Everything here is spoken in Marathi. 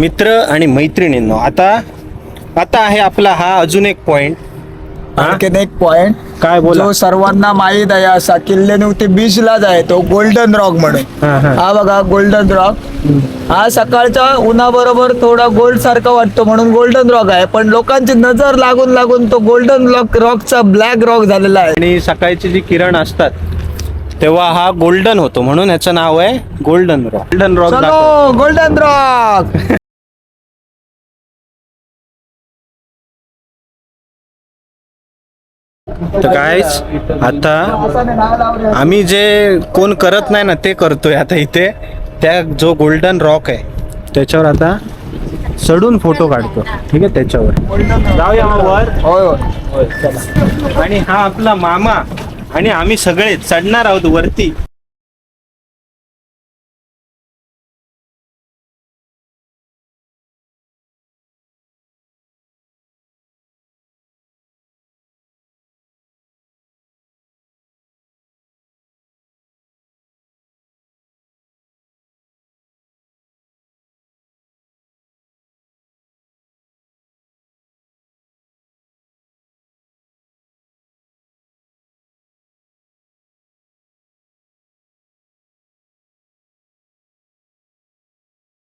मित्र आणि मैत्रिणींनो, आता आहे आपला हा अजून एक पॉइंट. आणखीन एक पॉइंट काय बोला? जो सर्वांना माहीत आहे, असा किल्ल्याने बीचलाच आहे तो गोल्डन रॉक म्हणून. हा बघा गोल्डन रॉक. हा सकाळच्या उन्हाबरोबर थोडा गोल्ड सारखा वाटतो म्हणून गोल्डन रॉक आहे, पण लोकांची नजर लागून लागून तो गोल्डन रॉकचा ब्लॅक रॉक झालेला आहे. आणि सकाळची जी किरण असतात तेव्हा हा गोल्डन होतो म्हणून याचं नाव आहे गोल्डन रॉक. गोल्डन रॉक चलो गोल्डन रॉक. तर गाईस, आता आम्ही जे कोण करत नाही ना ते करतोय आता इथे. त्या जो गोल्डन रॉक आहे त्याच्यावर आता चढून फोटो काढतो. ठीक आहे, त्याच्यावर जाऊया मग वर. होय होय. आणि हा आपला मामा आणि आम्ही सगळे चढणार आहोत वरती.